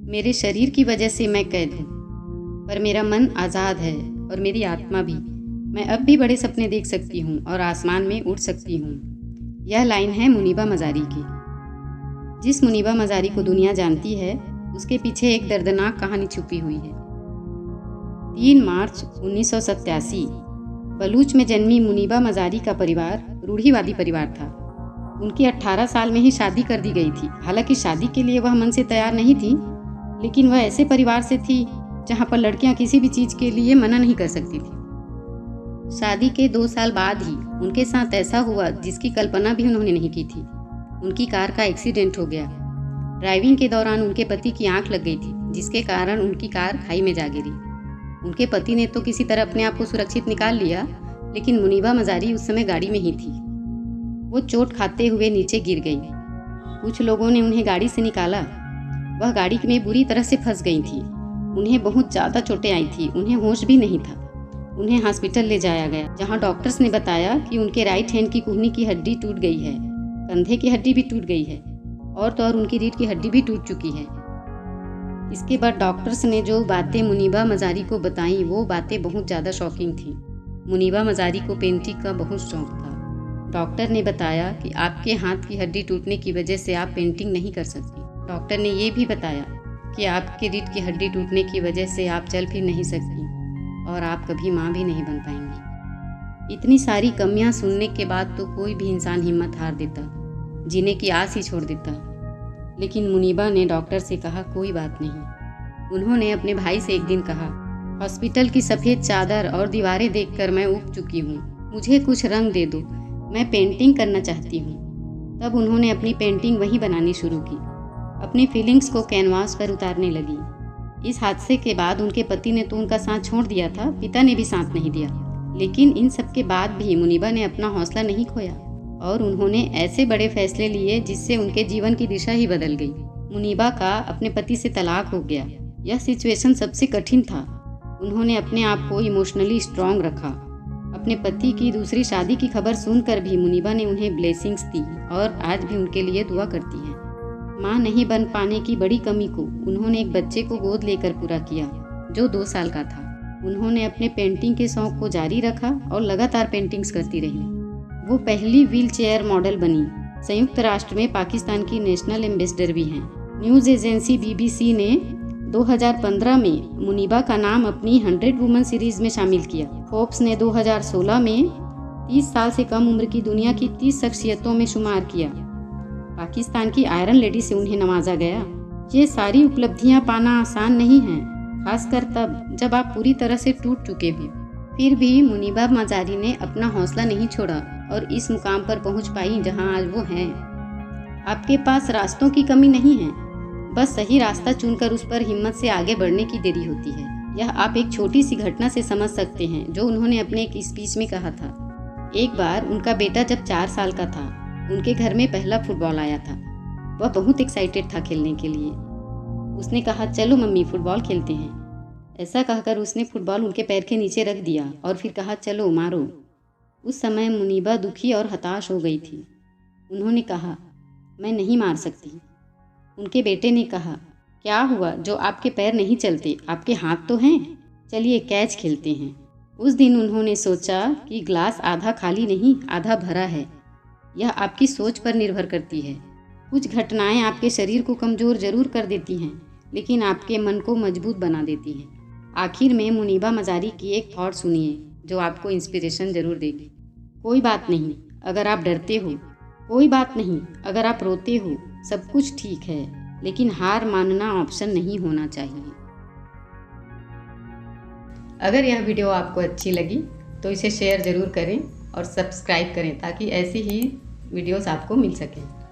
मेरे शरीर की वजह से मैं कैद हूँ, पर मेरा मन आज़ाद है और मेरी आत्मा भी। मैं अब भी बड़े सपने देख सकती हूँ और आसमान में उड़ सकती हूँ। यह लाइन है मुनीबा मज़ारी की। जिस मुनीबा मज़ारी को दुनिया जानती है, उसके पीछे एक दर्दनाक कहानी छुपी हुई है। 3 मार्च 1987 बलूच में जन्मी मुनीबा मज़ारी का परिवार रूढ़िवादी परिवार था। उनकी 18 साल में ही शादी कर दी गई थी। हालांकि शादी के लिए वह मन से तैयार नहीं थी, लेकिन वह ऐसे परिवार से थी जहां पर लड़कियां किसी भी चीज़ के लिए मना नहीं कर सकती थी। शादी के 2 साल बाद ही उनके साथ ऐसा हुआ जिसकी कल्पना भी उन्होंने नहीं की थी। उनकी कार का एक्सीडेंट हो गया। ड्राइविंग के दौरान उनके पति की आंख लग गई थी, जिसके कारण उनकी कार खाई में जा गिरी। उनके पति ने तो किसी तरह अपने आप को सुरक्षित निकाल लिया, लेकिन मुनीबा मज़ारी उस समय गाड़ी में ही थी। वो चोट खाते हुए नीचे गिर गई। कुछ लोगों ने उन्हें गाड़ी से निकाला। वह गाड़ी में बुरी तरह से फंस गई थी। उन्हें बहुत ज़्यादा चोटें आई थी। उन्हें होश भी नहीं था। उन्हें हॉस्पिटल ले जाया गया, जहां डॉक्टर्स ने बताया कि उनके राइट हैंड की कुहनी की हड्डी टूट गई है, कंधे की हड्डी भी टूट गई है और तो और उनकी रीढ़ की हड्डी भी टूट चुकी है। इसके बाद डॉक्टर्स ने जो बातें मुनीबा मज़ारी को बताई, वो बातें बहुत ज़्यादा शॉकिंग थी। मुनीबा मज़ारी को पेंटिंग का बहुत शौक था। डॉक्टर ने बताया कि आपके हाथ की हड्डी टूटने की वजह से आप पेंटिंग नहीं कर सकती। डॉक्टर ने ये भी बताया कि आपकी रीढ़ की हड्डी टूटने की वजह से आप चल फिर नहीं सकती और आप कभी माँ भी नहीं बन पाएंगी। इतनी सारी कमियां सुनने के बाद तो कोई भी इंसान हिम्मत हार देता, जीने की आस ही छोड़ देता। लेकिन मुनीबा ने डॉक्टर से कहा, कोई बात नहीं। उन्होंने अपने भाई से एक दिन कहा, हॉस्पिटल की सफ़ेद चादर और दीवारें देखकर मैं ऊब चुकी हूँ, मुझे कुछ रंग दे दो, मैं पेंटिंग करना चाहती हूँ। तब उन्होंने अपनी पेंटिंग वहीं बनानी शुरू की। अपनी फीलिंग्स को कैनवास पर उतारने लगी। इस हादसे के बाद उनके पति ने तो उनका साथ छोड़ दिया था, पिता ने भी साथ नहीं दिया। लेकिन इन सब के बाद भी मुनीबा ने अपना हौसला नहीं खोया और उन्होंने ऐसे बड़े फैसले लिए जिससे उनके जीवन की दिशा ही बदल गई। मुनीबा का अपने पति से तलाक हो गया। यह सिचुएशन सबसे कठिन था। उन्होंने अपने आप को इमोशनली स्ट्रांग रखा। अपने पति की दूसरी शादी की खबर सुनकर भी मुनीबा ने उन्हें ब्लेसिंग्स दी और आज भी उनके लिए दुआ करती हैं। माँ नहीं बन पाने की बड़ी कमी को उन्होंने एक बच्चे को गोद लेकर पूरा किया, जो 2 साल का था। उन्होंने अपने पेंटिंग के शौक को जारी रखा और लगातार पेंटिंग्स करती रही। वो पहली व्हील चेयर मॉडल बनी। संयुक्त राष्ट्र में पाकिस्तान की नेशनल एम्बेसडर भी हैं। न्यूज़ एजेंसी BBC ने 2015 में मुनीबा का नाम अपनी 100 वुमन सीरीज में शामिल किया। फोर्ब्स ने 2016 में 30 साल से कम उम्र की दुनिया की 30 शख्सियतों में शुमार किया। पाकिस्तान की आयरन लेडी से उन्हें नवाजा गया। ये सारी उपलब्धियां पाना आसान नहीं है, खासकर तब जब आप पूरी तरह से टूट चुके हो। फिर भी मुनीबा मज़ारी ने अपना हौसला नहीं छोड़ा और इस मुकाम पर पहुंच पाई जहां आज वो हैं। आपके पास रास्तों की कमी नहीं है, बस सही रास्ता चुनकर उस पर हिम्मत से आगे बढ़ने की देरी होती है। यह आप एक छोटी सी घटना से समझ सकते हैं, जो उन्होंने अपने एक स्पीच में कहा था। एक बार उनका बेटा जब 4 साल का था, उनके घर में पहला फुटबॉल आया था। वह बहुत एक्साइटेड था खेलने के लिए। उसने कहा, चलो मम्मी फुटबॉल खेलते हैं। ऐसा कहकर उसने फुटबॉल उनके पैर के नीचे रख दिया और फिर कहा, चलो मारो। उस समय मुनीबा दुखी और हताश हो गई थी। उन्होंने कहा, मैं नहीं मार सकती। उनके बेटे ने कहा, क्या हुआ जो आपके पैर नहीं चलते, आपके हाथ तो हैं, चलिए कैच खेलते हैं। उस दिन उन्होंने सोचा कि ग्लास आधा खाली नहीं, आधा भरा है। यह आपकी सोच पर निर्भर करती है। कुछ घटनाएं आपके शरीर को कमज़ोर जरूर कर देती हैं, लेकिन आपके मन को मजबूत बना देती हैं। आखिर में मुनीबा मज़ारी की एक थॉट सुनिए जो आपको इंस्पिरेशन जरूर देगी। कोई बात नहीं अगर आप डरते हो, कोई बात नहीं अगर आप रोते हो, सब कुछ ठीक है, लेकिन हार मानना ऑप्शन नहीं होना चाहिए। अगर यह वीडियो आपको अच्छी लगी तो इसे शेयर ज़रूर करें और सब्सक्राइब करें ताकि ऐसी ही वीडियोस आपको मिल सकें।